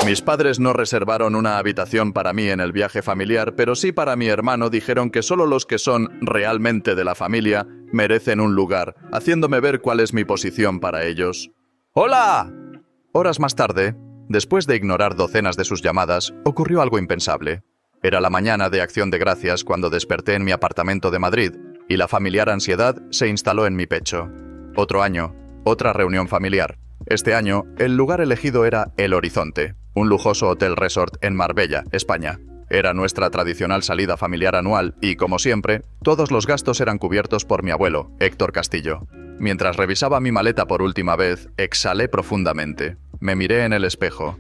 Mis padres no reservaron una habitación para mí en el viaje familiar, pero sí para mi hermano dijeron que solo los que son realmente de la familia merecen un lugar, haciéndome ver cuál es mi posición para ellos. ¡Hola! Horas más tarde, después de ignorar docenas de sus llamadas, ocurrió algo impensable. Era la mañana de Acción de Gracias cuando desperté en mi apartamento de Madrid y la familiar ansiedad se instaló en mi pecho. Otro año, otra reunión familiar. Este año, el lugar elegido era El Horizonte, un lujoso hotel resort en Marbella, España. Era nuestra tradicional salida familiar anual y, como siempre, todos los gastos eran cubiertos por mi abuelo, Héctor Castillo. Mientras revisaba mi maleta por última vez, exhalé profundamente. Me miré en el espejo.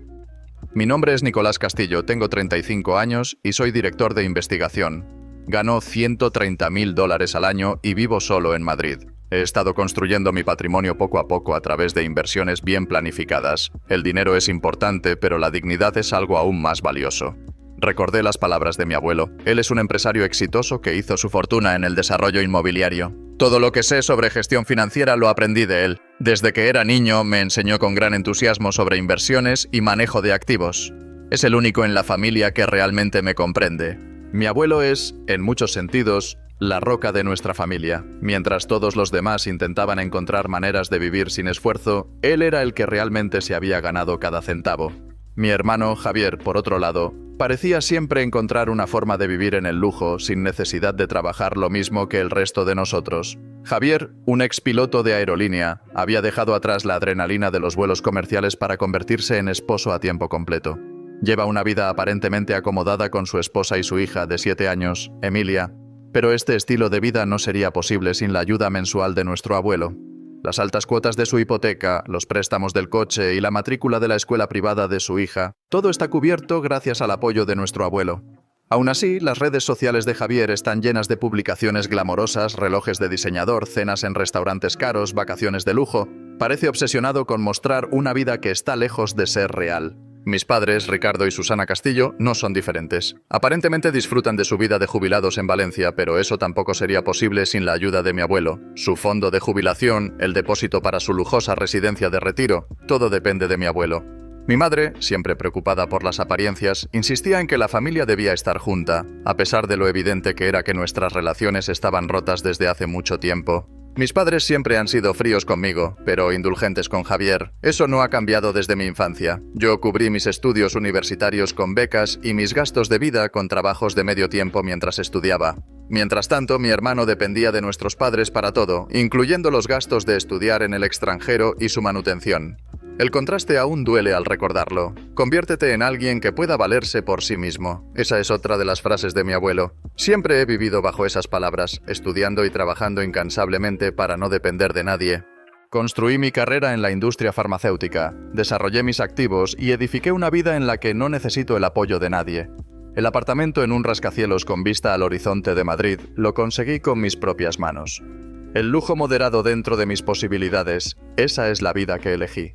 Mi nombre es Nicolás Castillo, tengo 35 años y soy director de investigación. Gano $130.000 al año y vivo solo en Madrid. He estado construyendo mi patrimonio poco a poco a través de inversiones bien planificadas. El dinero es importante, pero la dignidad es algo aún más valioso. Recordé las palabras de mi abuelo. Él es un empresario exitoso que hizo su fortuna en el desarrollo inmobiliario. Todo lo que sé sobre gestión financiera lo aprendí de él. Desde que era niño me enseñó con gran entusiasmo sobre inversiones y manejo de activos. Es el único en la familia que realmente me comprende. Mi abuelo es, en muchos sentidos, la roca de nuestra familia. Mientras todos los demás intentaban encontrar maneras de vivir sin esfuerzo, él era el que realmente se había ganado cada centavo. Mi hermano, Javier, por otro lado, parecía siempre encontrar una forma de vivir en el lujo sin necesidad de trabajar lo mismo que el resto de nosotros. Javier, un expiloto de aerolínea, había dejado atrás la adrenalina de los vuelos comerciales para convertirse en esposo a tiempo completo. Lleva una vida aparentemente acomodada con su esposa y su hija de 7 años, Emilia, pero este estilo de vida no sería posible sin la ayuda mensual de nuestro abuelo. Las altas cuotas de su hipoteca, los préstamos del coche y la matrícula de la escuela privada de su hija, todo está cubierto gracias al apoyo de nuestro abuelo. Aún así, las redes sociales de Javier están llenas de publicaciones glamorosas, relojes de diseñador, cenas en restaurantes caros, vacaciones de lujo. Parece obsesionado con mostrar una vida que está lejos de ser real. Mis padres, Ricardo y Susana Castillo, no son diferentes. Aparentemente disfrutan de su vida de jubilados en Valencia, pero eso tampoco sería posible sin la ayuda de mi abuelo. Su fondo de jubilación, el depósito para su lujosa residencia de retiro, todo depende de mi abuelo. Mi madre, siempre preocupada por las apariencias, insistía en que la familia debía estar junta, a pesar de lo evidente que era que nuestras relaciones estaban rotas desde hace mucho tiempo. Mis padres siempre han sido fríos conmigo, pero indulgentes con Javier. Eso no ha cambiado desde mi infancia. Yo cubrí mis estudios universitarios con becas y mis gastos de vida con trabajos de medio tiempo mientras estudiaba. Mientras tanto, mi hermano dependía de nuestros padres para todo, incluyendo los gastos de estudiar en el extranjero y su manutención. El contraste aún duele al recordarlo. Conviértete en alguien que pueda valerse por sí mismo. Esa es otra de las frases de mi abuelo. Siempre he vivido bajo esas palabras, estudiando y trabajando incansablemente para no depender de nadie. Construí mi carrera en la industria farmacéutica, desarrollé mis activos y edifiqué una vida en la que no necesito el apoyo de nadie. El apartamento en un rascacielos con vista al horizonte de Madrid lo conseguí con mis propias manos. El lujo moderado dentro de mis posibilidades, esa es la vida que elegí.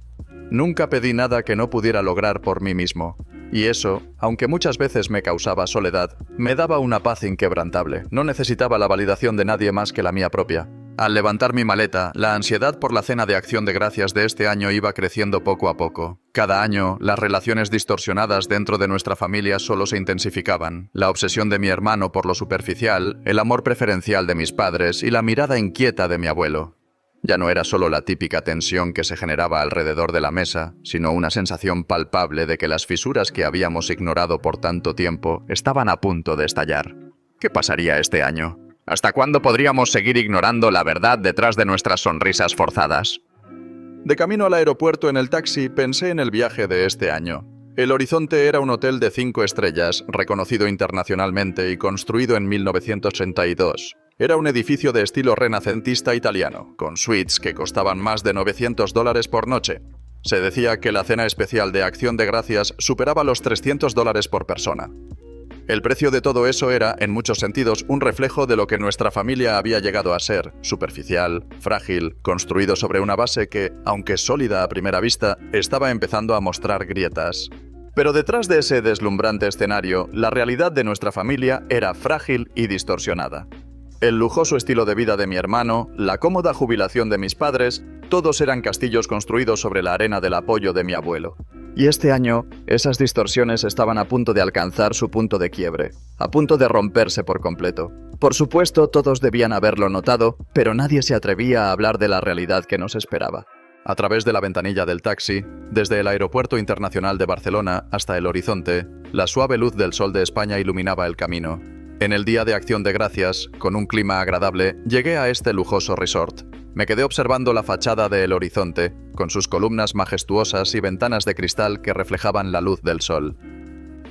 Nunca pedí nada que no pudiera lograr por mí mismo. Y eso, aunque muchas veces me causaba soledad, me daba una paz inquebrantable. No necesitaba la validación de nadie más que la mía propia. Al levantar mi maleta, la ansiedad por la cena de Acción de Gracias de este año iba creciendo poco a poco. Cada año, las relaciones distorsionadas dentro de nuestra familia solo se intensificaban. La obsesión de mi hermano por lo superficial, el amor preferencial de mis padres y la mirada inquieta de mi abuelo. Ya no era solo la típica tensión que se generaba alrededor de la mesa, sino una sensación palpable de que las fisuras que habíamos ignorado por tanto tiempo estaban a punto de estallar. ¿Qué pasaría este año? ¿Hasta cuándo podríamos seguir ignorando la verdad detrás de nuestras sonrisas forzadas? De camino al aeropuerto en el taxi pensé en el viaje de este año. El Horizonte era un hotel de 5 estrellas, reconocido internacionalmente y construido en 1982. Era un edificio de estilo renacentista italiano, con suites que costaban más de $900 por noche. Se decía que la cena especial de Acción de Gracias superaba los $300 por persona. El precio de todo eso era, en muchos sentidos, un reflejo de lo que nuestra familia había llegado a ser: superficial, frágil, construido sobre una base que, aunque sólida a primera vista, estaba empezando a mostrar grietas. Pero detrás de ese deslumbrante escenario, la realidad de nuestra familia era frágil y distorsionada. El lujoso estilo de vida de mi hermano, la cómoda jubilación de mis padres, todos eran castillos construidos sobre la arena del apoyo de mi abuelo. Y este año, esas distorsiones estaban a punto de alcanzar su punto de quiebre, a punto de romperse por completo. Por supuesto, todos debían haberlo notado, pero nadie se atrevía a hablar de la realidad que nos esperaba. A través de la ventanilla del taxi, desde el Aeropuerto Internacional de Barcelona hasta el horizonte, la suave luz del sol de España iluminaba el camino. En el Día de Acción de Gracias, con un clima agradable, llegué a este lujoso resort. Me quedé observando la fachada de El Horizonte, con sus columnas majestuosas y ventanas de cristal que reflejaban la luz del sol.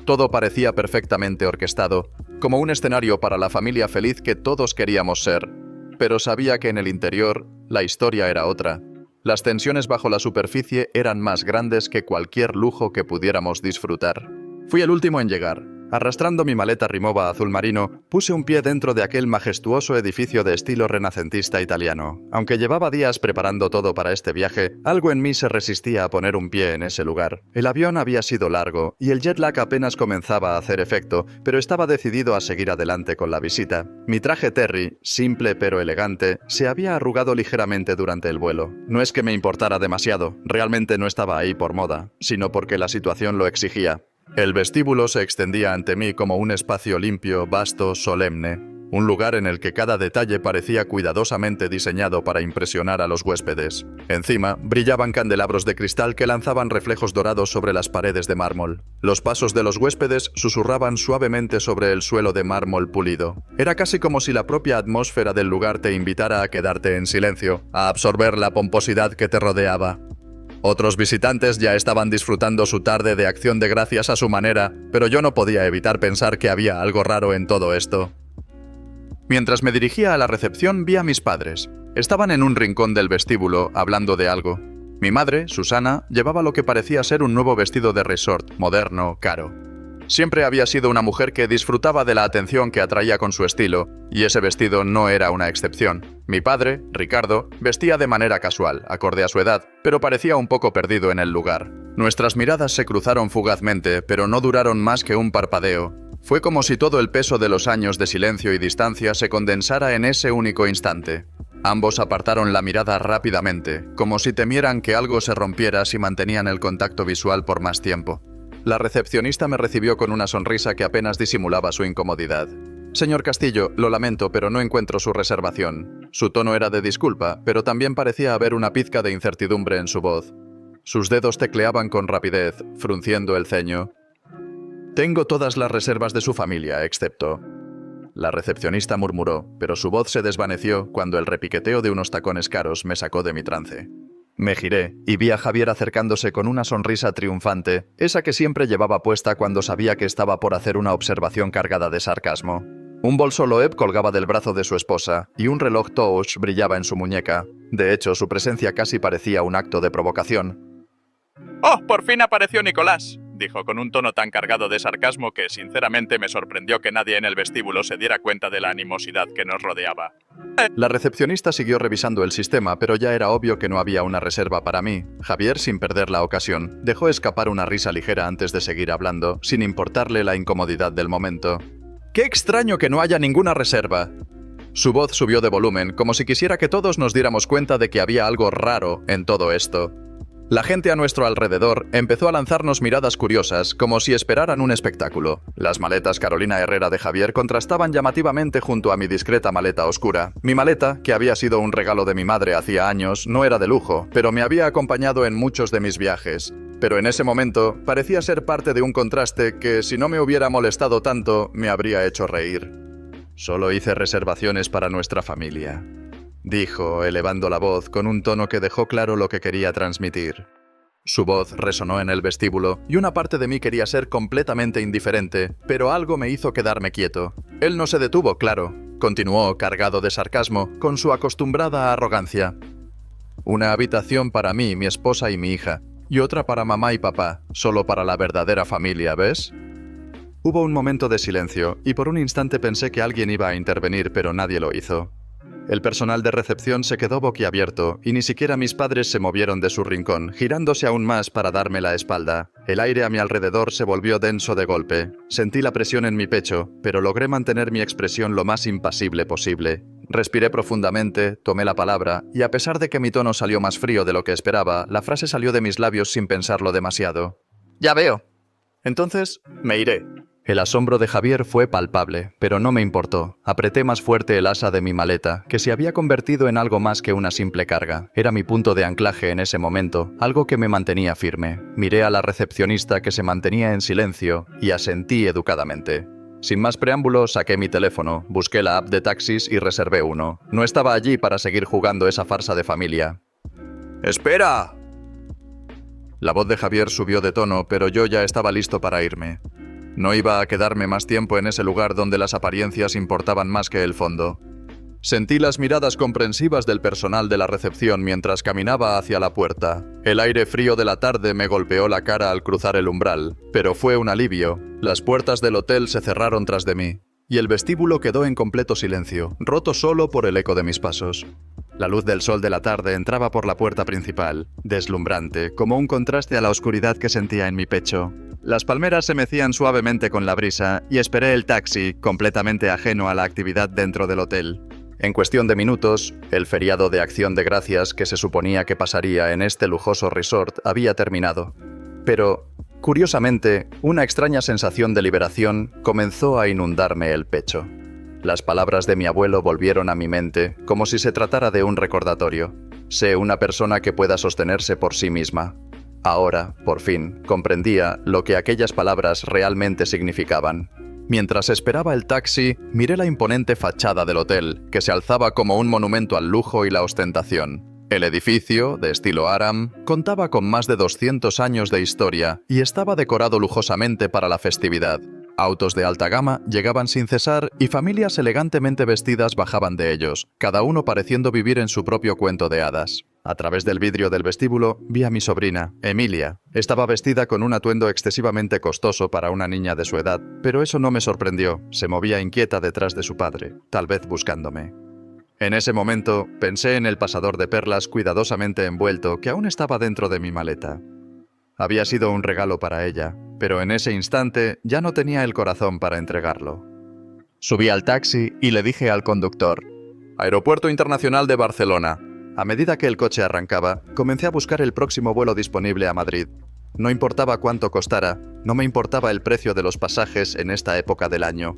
Todo parecía perfectamente orquestado, como un escenario para la familia feliz que todos queríamos ser. Pero sabía que en el interior, la historia era otra. Las tensiones bajo la superficie eran más grandes que cualquier lujo que pudiéramos disfrutar. Fui el último en llegar. Arrastrando mi maleta Rimowa azul marino, puse un pie dentro de aquel majestuoso edificio de estilo renacentista italiano. Aunque llevaba días preparando todo para este viaje, algo en mí se resistía a poner un pie en ese lugar. El avión había sido largo, y el jet lag apenas comenzaba a hacer efecto, pero estaba decidido a seguir adelante con la visita. Mi traje Terry, simple pero elegante, se había arrugado ligeramente durante el vuelo. No es que me importara demasiado, realmente no estaba ahí por moda, sino porque la situación lo exigía. El vestíbulo se extendía ante mí como un espacio limpio, vasto, solemne. Un lugar en el que cada detalle parecía cuidadosamente diseñado para impresionar a los huéspedes. Encima, brillaban candelabros de cristal que lanzaban reflejos dorados sobre las paredes de mármol. Los pasos de los huéspedes susurraban suavemente sobre el suelo de mármol pulido. Era casi como si la propia atmósfera del lugar te invitara a quedarte en silencio, a absorber la pomposidad que te rodeaba. Otros visitantes ya estaban disfrutando su tarde de Acción de Gracias a su manera, pero yo no podía evitar pensar que había algo raro en todo esto. Mientras me dirigía a la recepción, vi a mis padres. Estaban en un rincón del vestíbulo, hablando de algo. Mi madre, Susana, llevaba lo que parecía ser un nuevo vestido de resort, moderno, caro. Siempre había sido una mujer que disfrutaba de la atención que atraía con su estilo, y ese vestido no era una excepción. Mi padre, Ricardo, vestía de manera casual, acorde a su edad, pero parecía un poco perdido en el lugar. Nuestras miradas se cruzaron fugazmente, pero no duraron más que un parpadeo. Fue como si todo el peso de los años de silencio y distancia se condensara en ese único instante. Ambos apartaron la mirada rápidamente, como si temieran que algo se rompiera si mantenían el contacto visual por más tiempo. La recepcionista me recibió con una sonrisa que apenas disimulaba su incomodidad. «Señor Castillo, lo lamento, pero no encuentro su reservación». Su tono era de disculpa, pero también parecía haber una pizca de incertidumbre en su voz. Sus dedos tecleaban con rapidez, frunciendo el ceño. «Tengo todas las reservas de su familia, excepto...». La recepcionista murmuró, pero su voz se desvaneció cuando el repiqueteo de unos tacones caros me sacó de mi trance. Me giré y vi a Javier acercándose con una sonrisa triunfante, esa que siempre llevaba puesta cuando sabía que estaba por hacer una observación cargada de sarcasmo. Un bolso Loeb colgaba del brazo de su esposa y un reloj Touch brillaba en su muñeca. De hecho, su presencia casi parecía un acto de provocación. «¡Oh, por fin apareció Nicolás!», dijo con un tono tan cargado de sarcasmo que sinceramente me sorprendió que nadie en el vestíbulo se diera cuenta de la animosidad que nos rodeaba. La recepcionista siguió revisando el sistema, pero ya era obvio que no había una reserva para mí. Javier, sin perder la ocasión, dejó escapar una risa ligera antes de seguir hablando, sin importarle la incomodidad del momento. «¡Qué extraño que no haya ninguna reserva!». Su voz subió de volumen, como si quisiera que todos nos diéramos cuenta de que había algo raro en todo esto. La gente a nuestro alrededor empezó a lanzarnos miradas curiosas, como si esperaran un espectáculo. Las maletas Carolina Herrera de Javier contrastaban llamativamente junto a mi discreta maleta oscura. Mi maleta, que había sido un regalo de mi madre hacía años, no era de lujo, pero me había acompañado en muchos de mis viajes. Pero en ese momento parecía ser parte de un contraste que, si no me hubiera molestado tanto, me habría hecho reír. «Solo hice reservaciones para nuestra familia», dijo, elevando la voz con un tono que dejó claro lo que quería transmitir. Su voz resonó en el vestíbulo y una parte de mí quería ser completamente indiferente, pero algo me hizo quedarme quieto. Él no se detuvo, claro. Continuó, cargado de sarcasmo, con su acostumbrada arrogancia. «Una habitación para mí, mi esposa y mi hija, y otra para mamá y papá, solo para la verdadera familia, ¿ves?». Hubo un momento de silencio, y por un instante pensé que alguien iba a intervenir, pero nadie lo hizo. El personal de recepción se quedó boquiabierto, y ni siquiera mis padres se movieron de su rincón, girándose aún más para darme la espalda. El aire a mi alrededor se volvió denso de golpe. Sentí la presión en mi pecho, pero logré mantener mi expresión lo más impasible posible. Respiré profundamente, tomé la palabra, y a pesar de que mi tono salió más frío de lo que esperaba, la frase salió de mis labios sin pensarlo demasiado. Ya veo. Entonces, me iré. El asombro de Javier fue palpable, pero no me importó. Apreté más fuerte el asa de mi maleta, que se había convertido en algo más que una simple carga. Era mi punto de anclaje en ese momento, algo que me mantenía firme. Miré a la recepcionista que se mantenía en silencio y asentí educadamente. Sin más preámbulos, saqué mi teléfono, busqué la app de taxis y reservé uno. No estaba allí para seguir jugando esa farsa de familia. ¡Espera! La voz de Javier subió de tono, pero yo ya estaba listo para irme. No iba a quedarme más tiempo en ese lugar donde las apariencias importaban más que el fondo. Sentí las miradas comprensivas del personal de la recepción mientras caminaba hacia la puerta. El aire frío de la tarde me golpeó la cara al cruzar el umbral, pero fue un alivio. Las puertas del hotel se cerraron tras de mí, y el vestíbulo quedó en completo silencio, roto solo por el eco de mis pasos. La luz del sol de la tarde entraba por la puerta principal, deslumbrante, como un contraste a la oscuridad que sentía en mi pecho. Las palmeras se mecían suavemente con la brisa y esperé el taxi, completamente ajeno a la actividad dentro del hotel. En cuestión de minutos, el feriado de Acción de Gracias que se suponía que pasaría en este lujoso resort había terminado. Pero, curiosamente, una extraña sensación de liberación comenzó a inundarme el pecho. Las palabras de mi abuelo volvieron a mi mente, como si se tratara de un recordatorio. Sé una persona que pueda sostenerse por sí misma. Ahora, por fin, comprendía lo que aquellas palabras realmente significaban. Mientras esperaba el taxi, miré la imponente fachada del hotel, que se alzaba como un monumento al lujo y la ostentación. El edificio, de estilo Aram, contaba con más de 200 años de historia y estaba decorado lujosamente para la festividad. Autos de alta gama llegaban sin cesar y familias elegantemente vestidas bajaban de ellos, cada uno pareciendo vivir en su propio cuento de hadas. A través del vidrio del vestíbulo vi a mi sobrina, Emilia. Estaba vestida con un atuendo excesivamente costoso para una niña de su edad, pero eso no me sorprendió. Se movía inquieta detrás de su padre, tal vez buscándome. En ese momento, pensé en el pasador de perlas cuidadosamente envuelto que aún estaba dentro de mi maleta. Había sido un regalo para ella, pero en ese instante ya no tenía el corazón para entregarlo. Subí al taxi y le dije al conductor: Aeropuerto Internacional de Barcelona. A medida que el coche arrancaba, comencé a buscar el próximo vuelo disponible a Madrid. No importaba cuánto costara, no me importaba el precio de los pasajes en esta época del año.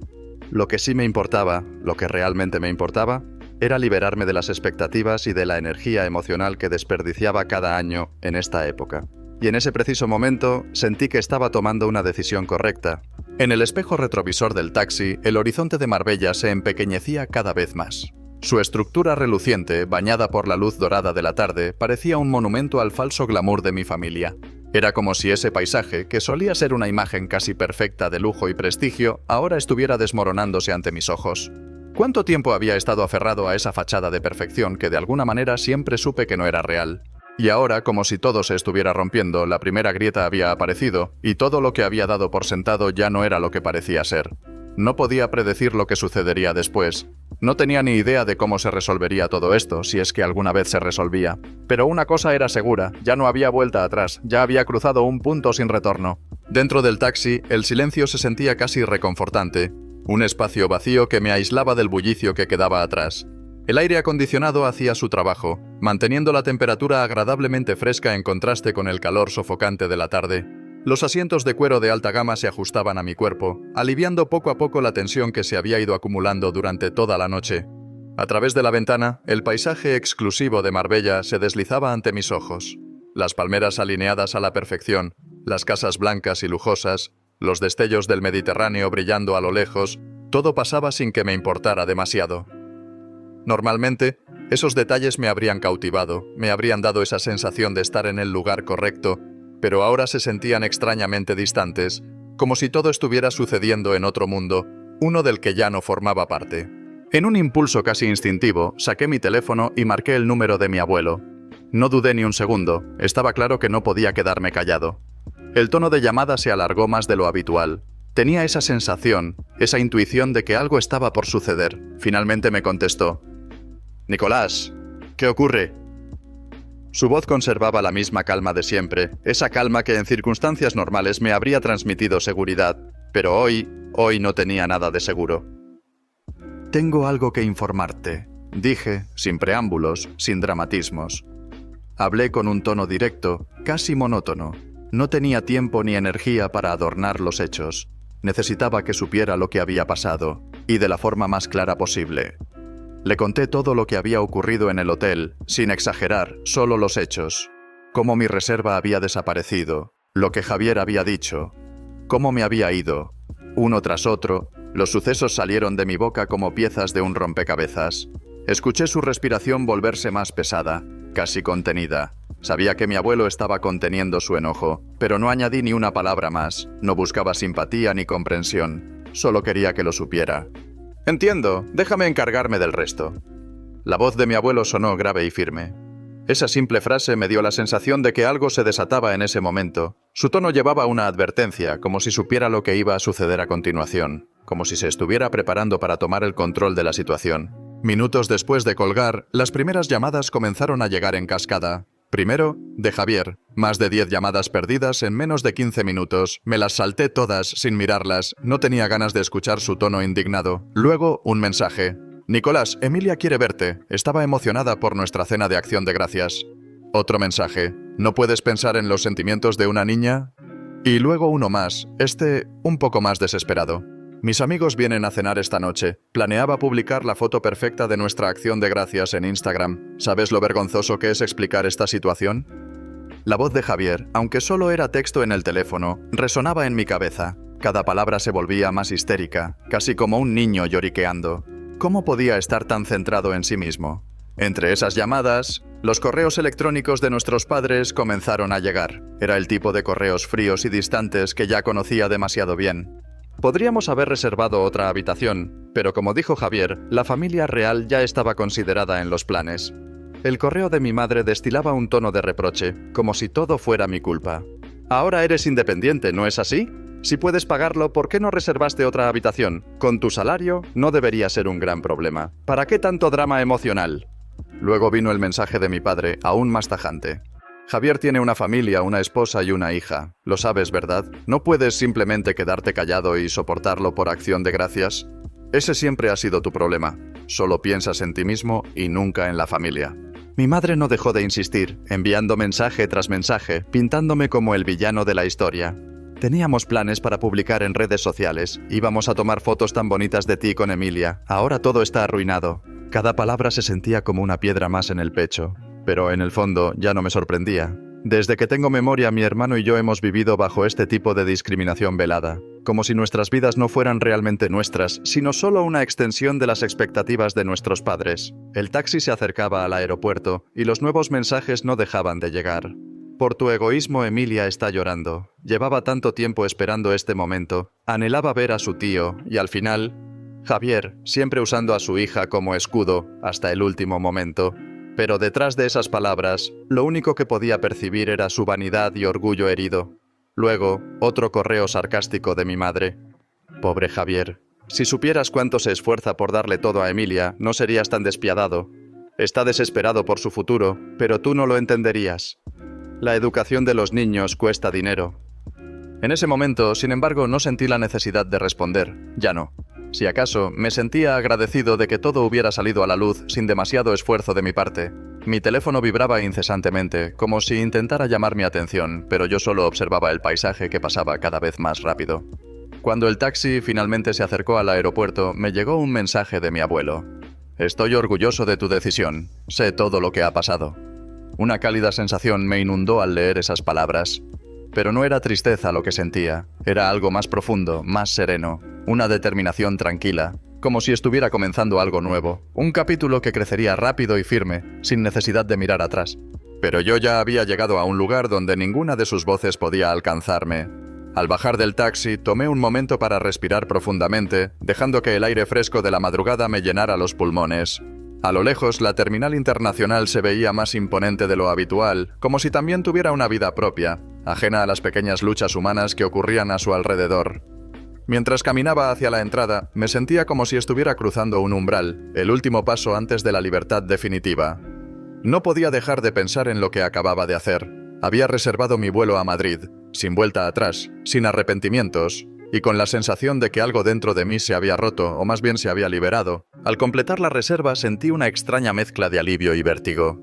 Lo que sí me importaba, lo que realmente me importaba, era liberarme de las expectativas y de la energía emocional que desperdiciaba cada año en esta época. Y en ese preciso momento sentí que estaba tomando una decisión correcta. En el espejo retrovisor del taxi, el horizonte de Marbella se empequeñecía cada vez más. Su estructura reluciente, bañada por la luz dorada de la tarde, parecía un monumento al falso glamour de mi familia. Era como si ese paisaje, que solía ser una imagen casi perfecta de lujo y prestigio, ahora estuviera desmoronándose ante mis ojos. ¿Cuánto tiempo había estado aferrado a esa fachada de perfección que de alguna manera siempre supe que no era real? Y ahora, como si todo se estuviera rompiendo, la primera grieta había aparecido, y todo lo que había dado por sentado ya no era lo que parecía ser. No podía predecir lo que sucedería después. No tenía ni idea de cómo se resolvería todo esto, si es que alguna vez se resolvía. Pero una cosa era segura, ya no había vuelta atrás, ya había cruzado un punto sin retorno. Dentro del taxi, el silencio se sentía casi reconfortante. Un espacio vacío que me aislaba del bullicio que quedaba atrás. El aire acondicionado hacía su trabajo, manteniendo la temperatura agradablemente fresca en contraste con el calor sofocante de la tarde. Los asientos de cuero de alta gama se ajustaban a mi cuerpo, aliviando poco a poco la tensión que se había ido acumulando durante toda la noche. A través de la ventana, el paisaje exclusivo de Marbella se deslizaba ante mis ojos. Las palmeras alineadas a la perfección, las casas blancas y lujosas, los destellos del Mediterráneo brillando a lo lejos, todo pasaba sin que me importara demasiado. Normalmente, esos detalles me habrían cautivado, me habrían dado esa sensación de estar en el lugar correcto, pero ahora se sentían extrañamente distantes, como si todo estuviera sucediendo en otro mundo, uno del que ya no formaba parte. En un impulso casi instintivo, saqué mi teléfono y marqué el número de mi abuelo. No dudé ni un segundo, estaba claro que no podía quedarme callado. El tono de llamada se alargó más de lo habitual. Tenía esa sensación, esa intuición de que algo estaba por suceder. Finalmente me contestó: «Nicolás, ¿qué ocurre?» Su voz conservaba la misma calma de siempre, esa calma que en circunstancias normales me habría transmitido seguridad, pero hoy no tenía nada de seguro. «Tengo algo que informarte», dije, sin preámbulos, sin dramatismos. Hablé con un tono directo, casi monótono. No tenía tiempo ni energía para adornar los hechos. Necesitaba que supiera lo que había pasado, y de la forma más clara posible. Le conté todo lo que había ocurrido en el hotel, sin exagerar, solo los hechos. Cómo mi reserva había desaparecido, lo que Javier había dicho, cómo me había ido. Uno tras otro, los sucesos salieron de mi boca como piezas de un rompecabezas. Escuché su respiración volverse más pesada, casi contenida. Sabía que mi abuelo estaba conteniendo su enojo, pero no añadí ni una palabra más. No buscaba simpatía ni comprensión. Solo quería que lo supiera. «Entiendo, déjame encargarme del resto». La voz de mi abuelo sonó grave y firme. Esa simple frase me dio la sensación de que algo se desataba en ese momento. Su tono llevaba una advertencia, como si supiera lo que iba a suceder a continuación, como si se estuviera preparando para tomar el control de la situación. Minutos después de colgar, las primeras llamadas comenzaron a llegar en cascada. Primero, de Javier. Más de 10 llamadas perdidas en menos de 15 minutos. Me las salté todas sin mirarlas. No tenía ganas de escuchar su tono indignado. Luego, un mensaje. «Nicolás, Emilia quiere verte. Estaba emocionada por nuestra cena de Acción de Gracias». Otro mensaje. «¿No puedes pensar en los sentimientos de una niña?» Y luego uno más, un poco más desesperado. «Mis amigos vienen a cenar esta noche. Planeaba publicar la foto perfecta de nuestra Acción de Gracias en Instagram. ¿Sabes lo vergonzoso que es explicar esta situación?» La voz de Javier, aunque solo era texto en el teléfono, resonaba en mi cabeza. Cada palabra se volvía más histérica, casi como un niño lloriqueando. ¿Cómo podía estar tan centrado en sí mismo? Entre esas llamadas, los correos electrónicos de nuestros padres comenzaron a llegar. Era el tipo de correos fríos y distantes que ya conocía demasiado bien. Podríamos haber reservado otra habitación, pero como dijo Javier, la familia real ya estaba considerada en los planes. El correo de mi madre destilaba un tono de reproche, como si todo fuera mi culpa. «Ahora eres independiente, ¿no es así? Si puedes pagarlo, ¿por qué no reservaste otra habitación? Con tu salario, no debería ser un gran problema. ¿Para qué tanto drama emocional?» Luego vino el mensaje de mi padre, aún más tajante. «Javier tiene una familia, una esposa y una hija. Lo sabes, ¿verdad? ¿No puedes simplemente quedarte callado y soportarlo por acción de gracias? Ese siempre ha sido tu problema. Solo piensas en ti mismo y nunca en la familia». Mi madre no dejó de insistir, enviando mensaje tras mensaje, pintándome como el villano de la historia. Teníamos planes para publicar en redes sociales. Íbamos a tomar fotos tan bonitas de ti con Emilia. Ahora todo está arruinado. Cada palabra se sentía como una piedra más en el pecho. Pero en el fondo ya no me sorprendía. Desde que tengo memoria, mi hermano y yo hemos vivido bajo este tipo de discriminación velada. Como si nuestras vidas no fueran realmente nuestras, sino solo una extensión de las expectativas de nuestros padres. El taxi se acercaba al aeropuerto y los nuevos mensajes no dejaban de llegar. «Por tu egoísmo, Emilia está llorando. Llevaba tanto tiempo esperando este momento. Anhelaba ver a su tío y al final... Javier, siempre usando a su hija como escudo, hasta el último momento». Pero detrás de esas palabras, lo único que podía percibir era su vanidad y orgullo herido. Luego, otro correo sarcástico de mi madre. «Pobre Javier. Si supieras cuánto se esfuerza por darle todo a Emilia, no serías tan despiadado. Está desesperado por su futuro, pero tú no lo entenderías. La educación de los niños cuesta dinero». En ese momento, sin embargo, no sentí la necesidad de responder. Ya no. Si acaso, me sentía agradecido de que todo hubiera salido a la luz sin demasiado esfuerzo de mi parte. Mi teléfono vibraba incesantemente, como si intentara llamar mi atención, pero yo solo observaba el paisaje que pasaba cada vez más rápido. Cuando el taxi finalmente se acercó al aeropuerto, me llegó un mensaje de mi abuelo. «Estoy orgulloso de tu decisión. Sé todo lo que ha pasado». Una cálida sensación me inundó al leer esas palabras. Pero no era tristeza lo que sentía, era algo más profundo, más sereno, una determinación tranquila, como si estuviera comenzando algo nuevo, un capítulo que crecería rápido y firme, sin necesidad de mirar atrás. Pero yo ya había llegado a un lugar donde ninguna de sus voces podía alcanzarme. Al bajar del taxi, tomé un momento para respirar profundamente, dejando que el aire fresco de la madrugada me llenara los pulmones. A lo lejos, la terminal internacional se veía más imponente de lo habitual, como si también tuviera una vida propia, ajena a las pequeñas luchas humanas que ocurrían a su alrededor. Mientras caminaba hacia la entrada, me sentía como si estuviera cruzando un umbral, el último paso antes de la libertad definitiva. No podía dejar de pensar en lo que acababa de hacer. Había reservado mi vuelo a Madrid, sin vuelta atrás, sin arrepentimientos, y con la sensación de que algo dentro de mí se había roto, o más bien se había liberado. Al completar la reserva sentí una extraña mezcla de alivio y vértigo.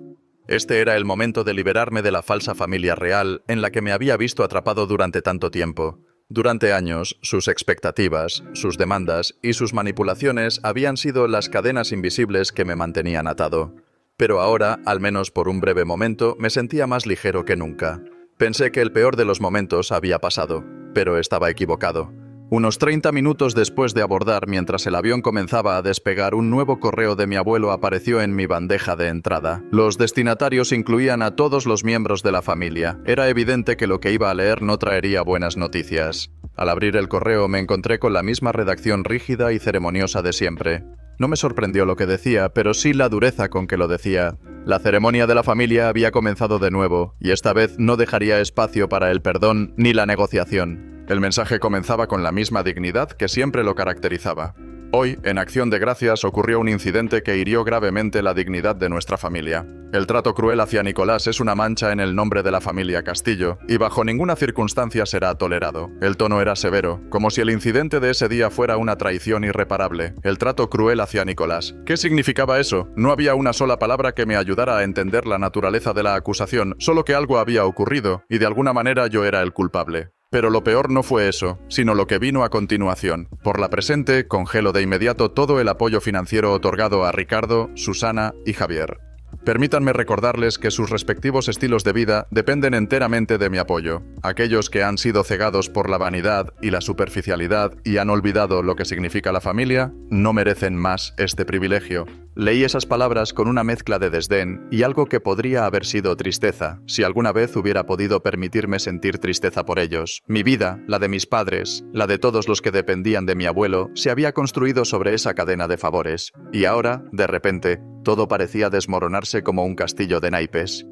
Este era el momento de liberarme de la falsa familia real en la que me había visto atrapado durante tanto tiempo. Durante años, sus expectativas, sus demandas y sus manipulaciones habían sido las cadenas invisibles que me mantenían atado. Pero ahora, al menos por un breve momento, me sentía más ligero que nunca. Pensé que el peor de los momentos había pasado, pero estaba equivocado. Unos 30 minutos después de abordar, mientras el avión comenzaba a despegar, un nuevo correo de mi abuelo apareció en mi bandeja de entrada. Los destinatarios incluían a todos los miembros de la familia. Era evidente que lo que iba a leer no traería buenas noticias. Al abrir el correo me encontré con la misma redacción rígida y ceremoniosa de siempre. No me sorprendió lo que decía, pero sí la dureza con que lo decía. La ceremonia de la familia había comenzado de nuevo, y esta vez no dejaría espacio para el perdón ni la negociación. El mensaje comenzaba con la misma dignidad que siempre lo caracterizaba. Hoy, en Acción de Gracias, ocurrió un incidente que hirió gravemente la dignidad de nuestra familia. El trato cruel hacia Nicolás es una mancha en el nombre de la familia Castillo, y bajo ninguna circunstancia será tolerado. El tono era severo, como si el incidente de ese día fuera una traición irreparable. El trato cruel hacia Nicolás. ¿Qué significaba eso? No había una sola palabra que me ayudara a entender la naturaleza de la acusación, solo que algo había ocurrido, y de alguna manera yo era el culpable. Pero lo peor no fue eso, sino lo que vino a continuación. Por la presente, congelo de inmediato todo el apoyo financiero otorgado a Ricardo, Susana y Javier. Permítanme recordarles que sus respectivos estilos de vida dependen enteramente de mi apoyo. Aquellos que han sido cegados por la vanidad y la superficialidad y han olvidado lo que significa la familia, no merecen más este privilegio. Leí esas palabras con una mezcla de desdén y algo que podría haber sido tristeza, si alguna vez hubiera podido permitirme sentir tristeza por ellos. Mi vida, la de mis padres, la de todos los que dependían de mi abuelo, se había construido sobre esa cadena de favores. Y ahora, de repente, todo parecía desmoronarse como un castillo de naipes.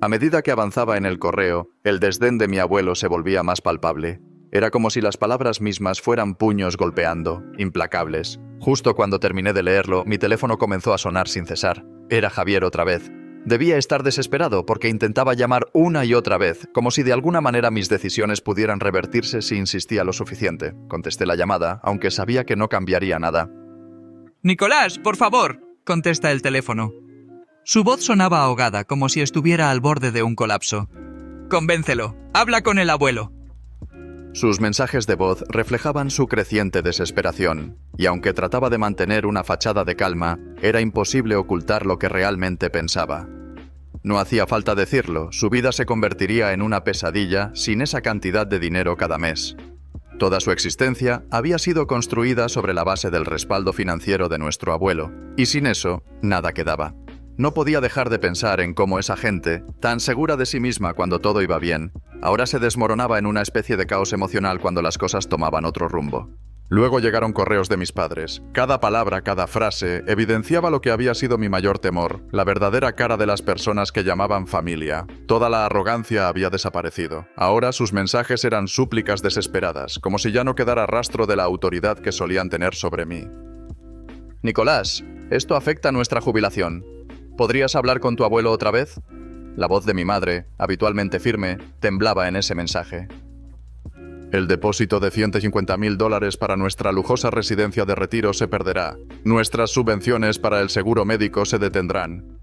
A medida que avanzaba en el correo, el desdén de mi abuelo se volvía más palpable. Era como si las palabras mismas fueran puños golpeando, implacables. Justo cuando terminé de leerlo, mi teléfono comenzó a sonar sin cesar. Era Javier otra vez. Debía estar desesperado porque intentaba llamar una y otra vez, como si de alguna manera mis decisiones pudieran revertirse si insistía lo suficiente. Contesté la llamada, aunque sabía que no cambiaría nada. «Nicolás, por favor», contesta el teléfono. Su voz sonaba ahogada, como si estuviera al borde de un colapso. «Convéncelo. Habla con el abuelo». Sus mensajes de voz reflejaban su creciente desesperación, y aunque trataba de mantener una fachada de calma, era imposible ocultar lo que realmente pensaba. No hacía falta decirlo, su vida se convertiría en una pesadilla sin esa cantidad de dinero cada mes. Toda su existencia había sido construida sobre la base del respaldo financiero de nuestro abuelo, y sin eso, nada quedaba. No podía dejar de pensar en cómo esa gente, tan segura de sí misma cuando todo iba bien, ahora se desmoronaba en una especie de caos emocional cuando las cosas tomaban otro rumbo. Luego llegaron correos de mis padres. Cada palabra, cada frase, evidenciaba lo que había sido mi mayor temor, la verdadera cara de las personas que llamaban familia. Toda la arrogancia había desaparecido. Ahora sus mensajes eran súplicas desesperadas, como si ya no quedara rastro de la autoridad que solían tener sobre mí. «Nicolás, esto afecta a nuestra jubilación. ¿Podrías hablar con tu abuelo otra vez?». La voz de mi madre, habitualmente firme, temblaba en ese mensaje. «El depósito de $150.000 para nuestra lujosa residencia de retiro se perderá. Nuestras subvenciones para el seguro médico se detendrán».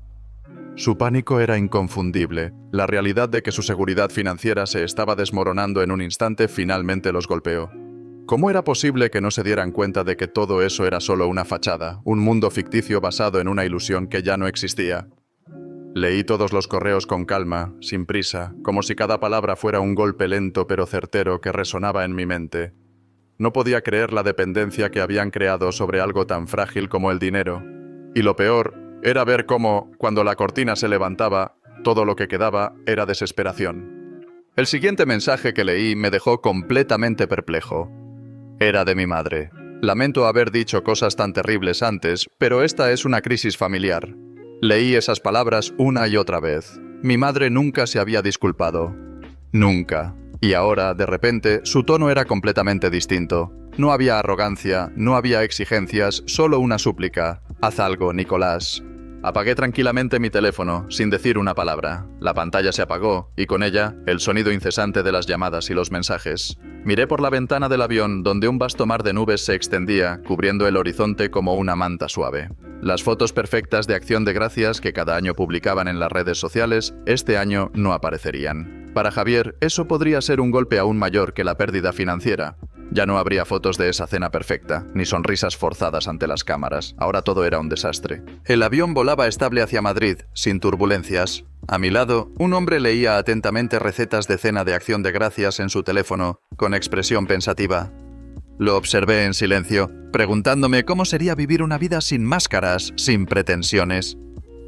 Su pánico era inconfundible. La realidad de que su seguridad financiera se estaba desmoronando en un instante finalmente los golpeó. ¿Cómo era posible que no se dieran cuenta de que todo eso era solo una fachada, un mundo ficticio basado en una ilusión que ya no existía? Leí todos los correos con calma, sin prisa, como si cada palabra fuera un golpe lento pero certero que resonaba en mi mente. No podía creer la dependencia que habían creado sobre algo tan frágil como el dinero. Y lo peor era ver cómo, cuando la cortina se levantaba, todo lo que quedaba era desesperación. El siguiente mensaje que leí me dejó completamente perplejo. Era de mi madre. «Lamento haber dicho cosas tan terribles antes, pero esta es una crisis familiar». Leí esas palabras una y otra vez. Mi madre nunca se había disculpado. Nunca. Y ahora, de repente, su tono era completamente distinto. No había arrogancia, no había exigencias, solo una súplica. «Haz algo, Nicolás». Apagué tranquilamente mi teléfono, sin decir una palabra. La pantalla se apagó, y con ella, el sonido incesante de las llamadas y los mensajes. Miré por la ventana del avión, donde un vasto mar de nubes se extendía, cubriendo el horizonte como una manta suave. Las fotos perfectas de Acción de Gracias que cada año publicaban en las redes sociales, este año no aparecerían. Para Javier, eso podría ser un golpe aún mayor que la pérdida financiera. Ya no habría fotos de esa cena perfecta, ni sonrisas forzadas ante las cámaras. Ahora todo era un desastre. El avión volaba estable hacia Madrid, sin turbulencias. A mi lado, un hombre leía atentamente recetas de cena de Acción de Gracias en su teléfono, con expresión pensativa. Lo observé en silencio, preguntándome cómo sería vivir una vida sin máscaras, sin pretensiones.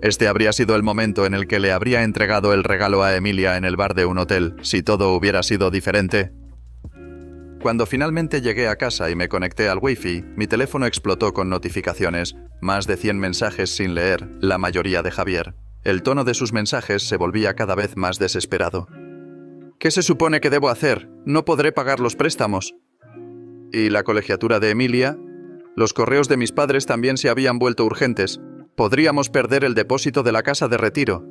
Este habría sido el momento en el que le habría entregado el regalo a Emilia en el bar de un hotel, si todo hubiera sido diferente. Cuando finalmente llegué a casa y me conecté al Wi-Fi, mi teléfono explotó con notificaciones, más de 100 mensajes sin leer, la mayoría de Javier. El tono de sus mensajes se volvía cada vez más desesperado. ¿Qué se supone que debo hacer? No podré pagar los préstamos. ¿Y la colegiatura de Emilia? Los correos de mis padres también se habían vuelto urgentes. Podríamos perder el depósito de la casa de retiro.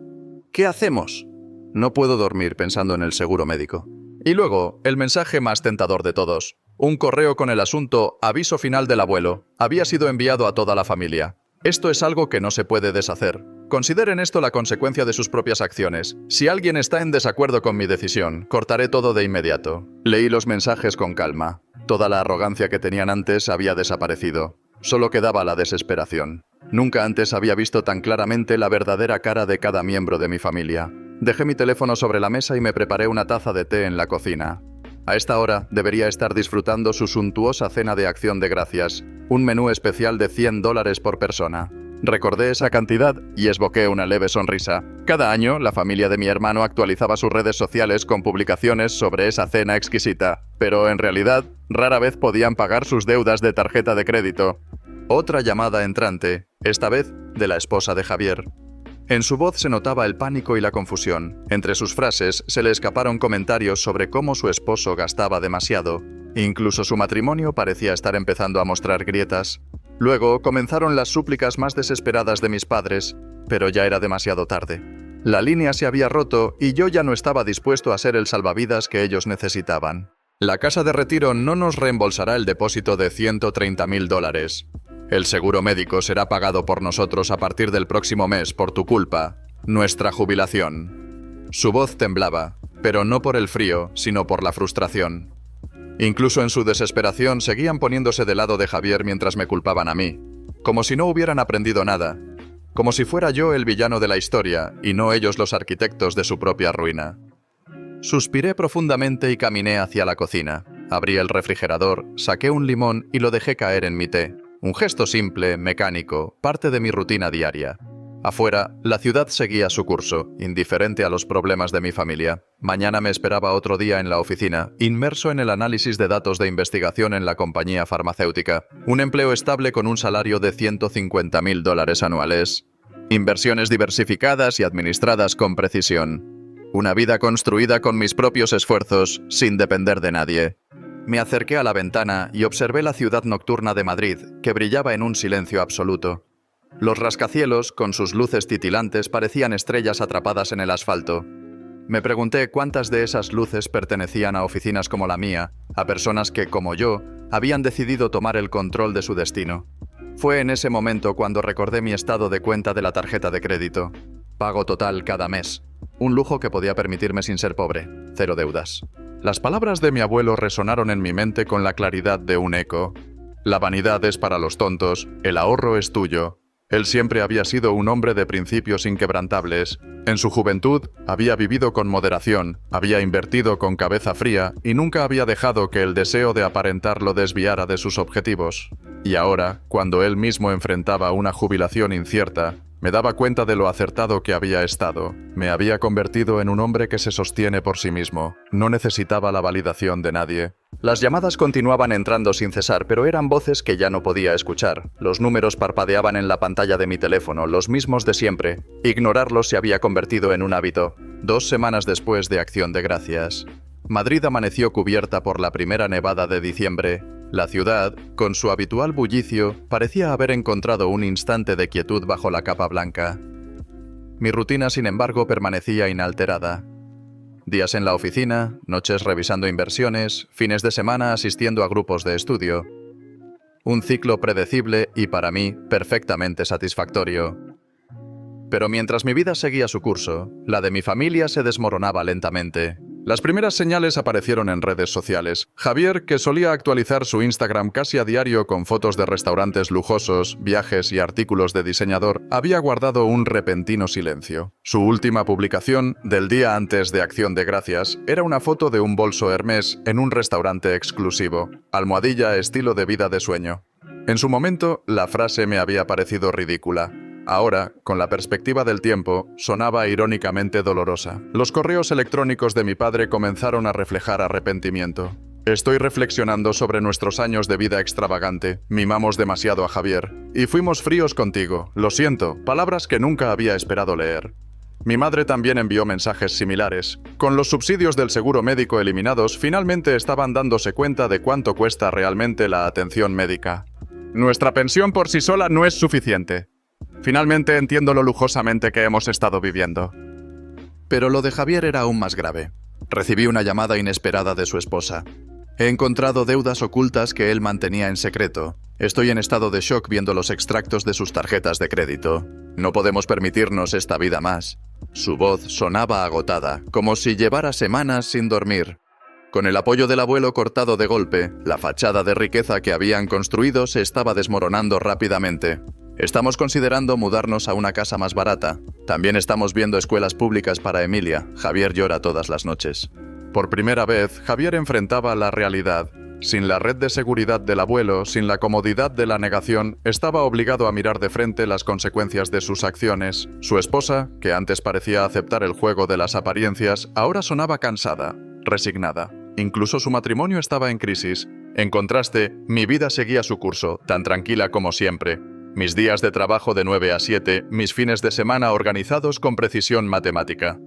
¿Qué hacemos? No puedo dormir pensando en el seguro médico. Y luego, el mensaje más tentador de todos. Un correo con el asunto «Aviso final del abuelo». Había sido enviado a toda la familia. Esto es algo que no se puede deshacer. Consideren esto la consecuencia de sus propias acciones. Si alguien está en desacuerdo con mi decisión, cortaré todo de inmediato. Leí los mensajes con calma. Toda la arrogancia que tenían antes había desaparecido. Solo quedaba la desesperación. Nunca antes había visto tan claramente la verdadera cara de cada miembro de mi familia. Dejé mi teléfono sobre la mesa y me preparé una taza de té en la cocina. A esta hora debería estar disfrutando su suntuosa cena de Acción de Gracias, un menú especial de $100 por persona. Recordé esa cantidad y esboqué una leve sonrisa. Cada año, la familia de mi hermano actualizaba sus redes sociales con publicaciones sobre esa cena exquisita, pero en realidad, rara vez podían pagar sus deudas de tarjeta de crédito. Otra llamada entrante, esta vez de la esposa de Javier. En su voz se notaba el pánico y la confusión. Entre sus frases se le escaparon comentarios sobre cómo su esposo gastaba demasiado. Incluso su matrimonio parecía estar empezando a mostrar grietas. Luego comenzaron las súplicas más desesperadas de mis padres, pero ya era demasiado tarde. La línea se había roto y yo ya no estaba dispuesto a ser el salvavidas que ellos necesitaban. La casa de retiro no nos reembolsará el depósito de $130.000. El seguro médico será pagado por nosotros a partir del próximo mes por tu culpa. Nuestra jubilación. Su voz temblaba, pero no por el frío, sino por la frustración. Incluso en su desesperación seguían poniéndose del lado de Javier mientras me culpaban a mí. Como si no hubieran aprendido nada. Como si fuera yo el villano de la historia y no ellos los arquitectos de su propia ruina. Suspiré profundamente y caminé hacia la cocina. Abrí el refrigerador, saqué un limón y lo dejé caer en mi té. Un gesto simple, mecánico, parte de mi rutina diaria. Afuera, la ciudad seguía su curso, indiferente a los problemas de mi familia. Mañana me esperaba otro día en la oficina, inmerso en el análisis de datos de investigación en la compañía farmacéutica. Un empleo estable con un salario de $150.000 anuales. Inversiones diversificadas y administradas con precisión. Una vida construida con mis propios esfuerzos, sin depender de nadie. Me acerqué a la ventana y observé la ciudad nocturna de Madrid, que brillaba en un silencio absoluto. Los rascacielos, con sus luces titilantes, parecían estrellas atrapadas en el asfalto. Me pregunté cuántas de esas luces pertenecían a oficinas como la mía, a personas que, como yo, habían decidido tomar el control de su destino. Fue en ese momento cuando recordé mi estado de cuenta de la tarjeta de crédito. Pago total cada mes. Un lujo que podía permitirme sin ser pobre. 0 deudas. Las palabras de mi abuelo resonaron en mi mente con la claridad de un eco. La vanidad es para los tontos, el ahorro es tuyo. Él siempre había sido un hombre de principios inquebrantables. En su juventud había vivido con moderación, había invertido con cabeza fría y nunca había dejado que el deseo de aparentar lo desviara de sus objetivos. Y ahora, cuando él mismo enfrentaba una jubilación incierta, me daba cuenta de lo acertado que había estado. Me había convertido en un hombre que se sostiene por sí mismo. No necesitaba la validación de nadie. Las llamadas continuaban entrando sin cesar, pero eran voces que ya no podía escuchar. Los números parpadeaban en la pantalla de mi teléfono, los mismos de siempre. Ignorarlos se había convertido en un hábito. 2 semanas después de Acción de Gracias. Madrid amaneció cubierta por la primera nevada de diciembre. La ciudad, con su habitual bullicio, parecía haber encontrado un instante de quietud bajo la capa blanca. Mi rutina, sin embargo, permanecía inalterada. Días en la oficina, noches revisando inversiones, fines de semana asistiendo a grupos de estudio. Un ciclo predecible y, para mí, perfectamente satisfactorio. Pero mientras mi vida seguía su curso, la de mi familia se desmoronaba lentamente. Las primeras señales aparecieron en redes sociales. Javier, que solía actualizar su Instagram casi a diario con fotos de restaurantes lujosos, viajes y artículos de diseñador, había guardado un repentino silencio. Su última publicación, del día antes de Acción de Gracias, era una foto de un bolso Hermès en un restaurante exclusivo, almohadilla estilo de vida de sueño. En su momento, la frase me había parecido ridícula. Ahora, con la perspectiva del tiempo, sonaba irónicamente dolorosa. Los correos electrónicos de mi padre comenzaron a reflejar arrepentimiento. Estoy reflexionando sobre nuestros años de vida extravagante. Mimamos demasiado a Javier. Y fuimos fríos contigo. Lo siento, palabras que nunca había esperado leer. Mi madre también envió mensajes similares. Con los subsidios del seguro médico eliminados, finalmente estaban dándose cuenta de cuánto cuesta realmente la atención médica. Nuestra pensión por sí sola no es suficiente. Finalmente entiendo lo lujosamente que hemos estado viviendo. Pero lo de Javier era aún más grave. Recibí una llamada inesperada de su esposa. He encontrado deudas ocultas que él mantenía en secreto. Estoy en estado de shock viendo los extractos de sus tarjetas de crédito. No podemos permitirnos esta vida más. Su voz sonaba agotada, como si llevara semanas sin dormir. Con el apoyo del abuelo cortado de golpe, la fachada de riqueza que habían construido se estaba desmoronando rápidamente. Estamos considerando mudarnos a una casa más barata. También estamos viendo escuelas públicas para Emilia. Javier llora todas las noches. Por primera vez, Javier enfrentaba la realidad. Sin la red de seguridad del abuelo, sin la comodidad de la negación, estaba obligado a mirar de frente las consecuencias de sus acciones. Su esposa, que antes parecía aceptar el juego de las apariencias, ahora sonaba cansada, resignada. Incluso su matrimonio estaba en crisis. En contraste, mi vida seguía su curso, tan tranquila como siempre. Mis días de trabajo de 9 a 7, mis fines de semana organizados con precisión matemática.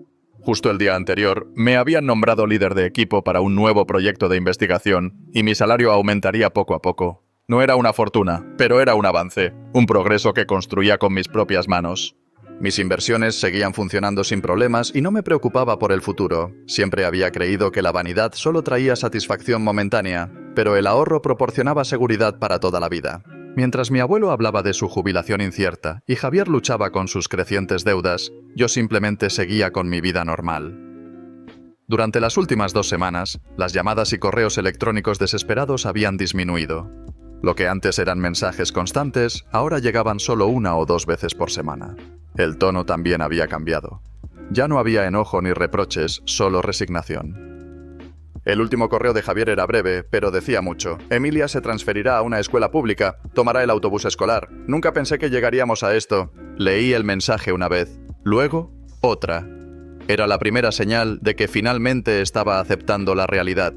Justo el día anterior, me habían nombrado líder de equipo para un nuevo proyecto de investigación, y mi salario aumentaría poco a poco. No era una fortuna, pero era un avance, un progreso que construía con mis propias manos. Mis inversiones seguían funcionando sin problemas y no me preocupaba por el futuro. Siempre había creído que la vanidad solo traía satisfacción momentánea, pero el ahorro proporcionaba seguridad para toda la vida. Mientras mi abuelo hablaba de su jubilación incierta y Javier luchaba con sus crecientes deudas, yo simplemente seguía con mi vida normal. Durante las últimas 2 semanas, las llamadas y correos electrónicos desesperados habían disminuido. Lo que antes eran mensajes constantes, ahora llegaban solo 1 o 2 veces por semana. El tono también había cambiado. Ya no había enojo ni reproches, solo resignación. El último correo de Javier era breve, pero decía mucho. Emilia se transferirá a una escuela pública, tomará el autobús escolar. Nunca pensé que llegaríamos a esto. Leí el mensaje una vez, luego otra. Era la primera señal de que finalmente estaba aceptando la realidad.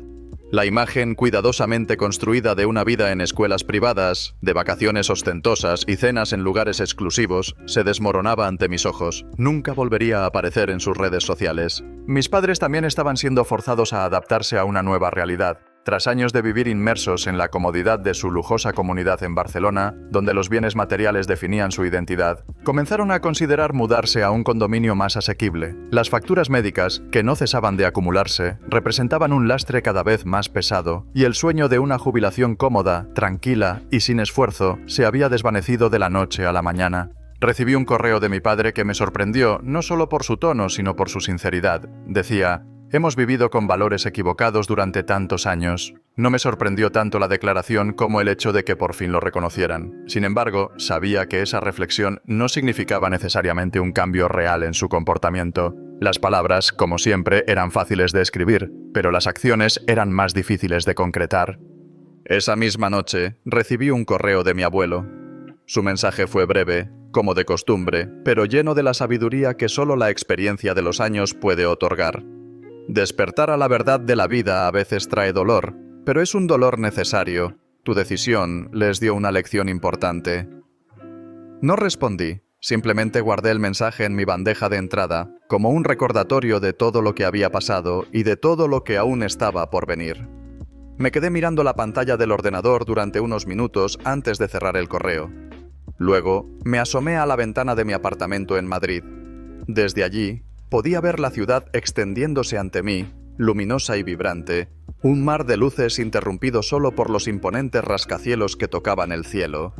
La imagen cuidadosamente construida de una vida en escuelas privadas, de vacaciones ostentosas y cenas en lugares exclusivos, se desmoronaba ante mis ojos. Nunca volvería a aparecer en sus redes sociales. Mis padres también estaban siendo forzados a adaptarse a una nueva realidad. Tras años de vivir inmersos en la comodidad de su lujosa comunidad en Barcelona, donde los bienes materiales definían su identidad, comenzaron a considerar mudarse a un condominio más asequible. Las facturas médicas, que no cesaban de acumularse, representaban un lastre cada vez más pesado, y el sueño de una jubilación cómoda, tranquila y sin esfuerzo se había desvanecido de la noche a la mañana. Recibí un correo de mi padre que me sorprendió, no solo por su tono, sino por su sinceridad. Decía: hemos vivido con valores equivocados durante tantos años. No me sorprendió tanto la declaración como el hecho de que por fin lo reconocieran. Sin embargo, sabía que esa reflexión no significaba necesariamente un cambio real en su comportamiento. Las palabras, como siempre, eran fáciles de escribir, pero las acciones eran más difíciles de concretar. Esa misma noche, recibí un correo de mi abuelo. Su mensaje fue breve, como de costumbre, pero lleno de la sabiduría que solo la experiencia de los años puede otorgar. Despertar a la verdad de la vida a veces trae dolor, pero es un dolor necesario. Tu decisión les dio una lección importante. No respondí, simplemente guardé el mensaje en mi bandeja de entrada, como un recordatorio de todo lo que había pasado y de todo lo que aún estaba por venir. Me quedé mirando la pantalla del ordenador durante unos minutos antes de cerrar el correo. Luego, me asomé a la ventana de mi apartamento en Madrid. Desde allí, podía ver la ciudad extendiéndose ante mí, luminosa y vibrante, un mar de luces interrumpido solo por los imponentes rascacielos que tocaban el cielo.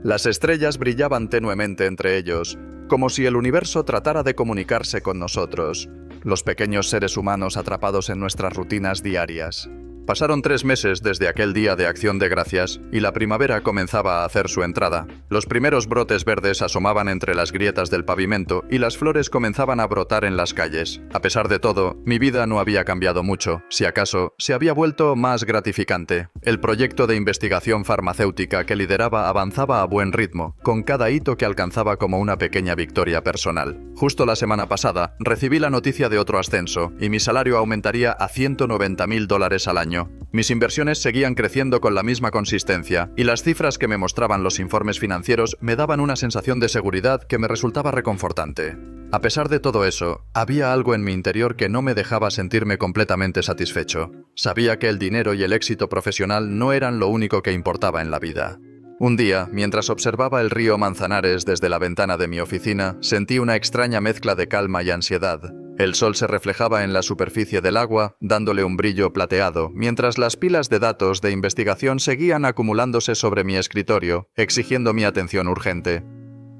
Las estrellas brillaban tenuemente entre ellos, como si el universo tratara de comunicarse con nosotros, los pequeños seres humanos atrapados en nuestras rutinas diarias. Pasaron 3 meses desde aquel día de Acción de Gracias y la primavera comenzaba a hacer su entrada. Los primeros brotes verdes asomaban entre las grietas del pavimento y las flores comenzaban a brotar en las calles. A pesar de todo, mi vida no había cambiado mucho. Si acaso, se había vuelto más gratificante. El proyecto de investigación farmacéutica que lideraba avanzaba a buen ritmo, con cada hito que alcanzaba como una pequeña victoria personal. Justo la semana pasada, recibí la noticia de otro ascenso y mi salario aumentaría a $190.000 al año. Mis inversiones seguían creciendo con la misma consistencia, y las cifras que me mostraban los informes financieros me daban una sensación de seguridad que me resultaba reconfortante. A pesar de todo eso, había algo en mi interior que no me dejaba sentirme completamente satisfecho. Sabía que el dinero y el éxito profesional no eran lo único que importaba en la vida. Un día, mientras observaba el río Manzanares desde la ventana de mi oficina, sentí una extraña mezcla de calma y ansiedad. El sol se reflejaba en la superficie del agua, dándole un brillo plateado, mientras las pilas de datos de investigación seguían acumulándose sobre mi escritorio, exigiendo mi atención urgente.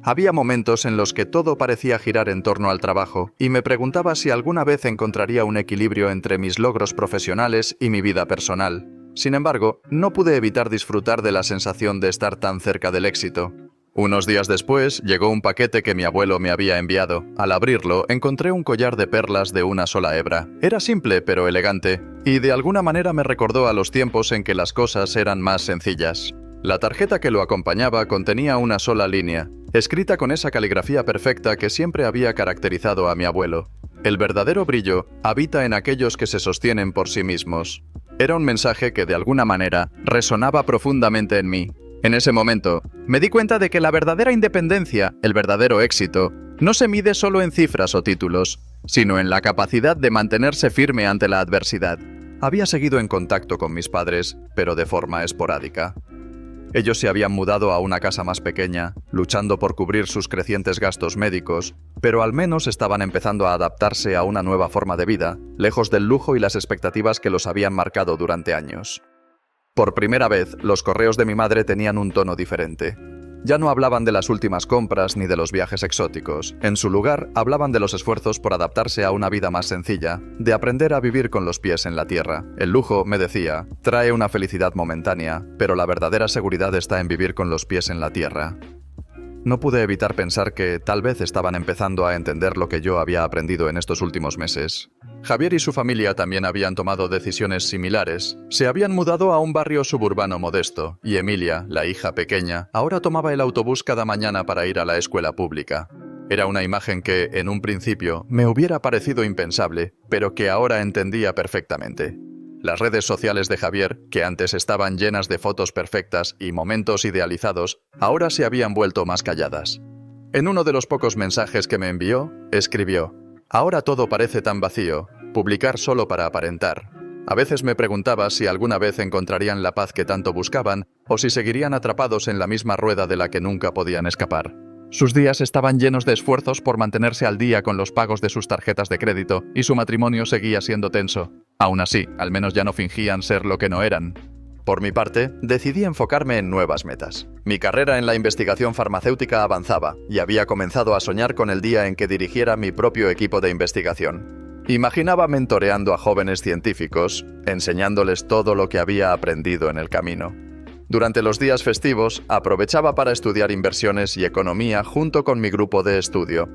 Había momentos en los que todo parecía girar en torno al trabajo, y me preguntaba si alguna vez encontraría un equilibrio entre mis logros profesionales y mi vida personal. Sin embargo, no pude evitar disfrutar de la sensación de estar tan cerca del éxito. Unos días después, llegó un paquete que mi abuelo me había enviado. Al abrirlo, encontré un collar de perlas de una sola hebra. Era simple pero elegante, y de alguna manera me recordó a los tiempos en que las cosas eran más sencillas. La tarjeta que lo acompañaba contenía una sola línea, escrita con esa caligrafía perfecta que siempre había caracterizado a mi abuelo. El verdadero brillo habita en aquellos que se sostienen por sí mismos. Era un mensaje que de alguna manera resonaba profundamente en mí. En ese momento, me di cuenta de que la verdadera independencia, el verdadero éxito, no se mide solo en cifras o títulos, sino en la capacidad de mantenerse firme ante la adversidad. Había seguido en contacto con mis padres, pero de forma esporádica. Ellos se habían mudado a una casa más pequeña, luchando por cubrir sus crecientes gastos médicos, pero al menos estaban empezando a adaptarse a una nueva forma de vida, lejos del lujo y las expectativas que los habían marcado durante años. Por primera vez, los correos de mi madre tenían un tono diferente. Ya no hablaban de las últimas compras ni de los viajes exóticos. En su lugar, hablaban de los esfuerzos por adaptarse a una vida más sencilla, de aprender a vivir con los pies en la tierra. El lujo, me decía, trae una felicidad momentánea, pero la verdadera seguridad está en vivir con los pies en la tierra. No pude evitar pensar que tal vez estaban empezando a entender lo que yo había aprendido en estos últimos meses. Javier y su familia también habían tomado decisiones similares. Se habían mudado a un barrio suburbano modesto, y Emilia, la hija pequeña, ahora tomaba el autobús cada mañana para ir a la escuela pública. Era una imagen que, en un principio, me hubiera parecido impensable, pero que ahora entendía perfectamente. Las redes sociales de Javier, que antes estaban llenas de fotos perfectas y momentos idealizados, ahora se habían vuelto más calladas. En uno de los pocos mensajes que me envió, escribió: «Ahora todo parece tan vacío, publicar solo para aparentar». A veces me preguntaba si alguna vez encontrarían la paz que tanto buscaban, o si seguirían atrapados en la misma rueda de la que nunca podían escapar. Sus días estaban llenos de esfuerzos por mantenerse al día con los pagos de sus tarjetas de crédito, y su matrimonio seguía siendo tenso. Aún así, al menos ya no fingían ser lo que no eran. Por mi parte, decidí enfocarme en nuevas metas. Mi carrera en la investigación farmacéutica avanzaba, y había comenzado a soñar con el día en que dirigiera mi propio equipo de investigación. Imaginaba mentoreando a jóvenes científicos, enseñándoles todo lo que había aprendido en el camino. Durante los días festivos, aprovechaba para estudiar inversiones y economía junto con mi grupo de estudio.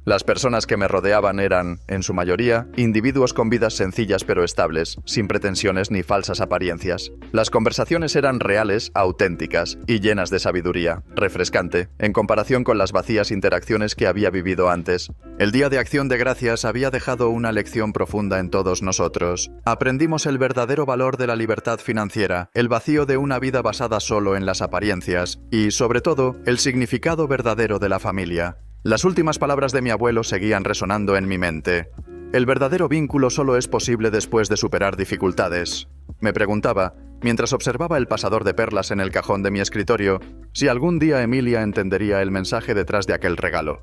Las personas que me rodeaban eran, en su mayoría, individuos con vidas sencillas pero estables, sin pretensiones ni falsas apariencias. Las conversaciones eran reales, auténticas y llenas de sabiduría, refrescante, en comparación con las vacías interacciones que había vivido antes. El Día de Acción de Gracias había dejado una lección profunda en todos nosotros. Aprendimos el verdadero valor de la libertad financiera, el vacío de una vida basada solo en las apariencias y, sobre todo, el significado verdadero de la familia. Las últimas palabras de mi abuelo seguían resonando en mi mente. El verdadero vínculo solo es posible después de superar dificultades. Me preguntaba, mientras observaba el pasador de perlas en el cajón de mi escritorio, si algún día Emilia entendería el mensaje detrás de aquel regalo.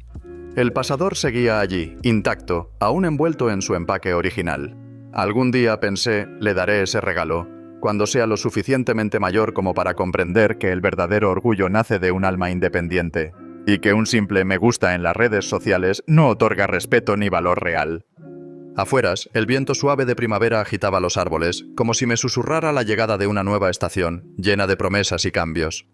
El pasador seguía allí, intacto, aún envuelto en su empaque original. Algún día, pensé, le daré ese regalo, cuando sea lo suficientemente mayor como para comprender que el verdadero orgullo nace de un alma independiente, y que un simple me gusta en las redes sociales no otorga respeto ni valor real. Afueras, el viento suave de primavera agitaba los árboles, como si me susurrara la llegada de una nueva estación, llena de promesas y cambios.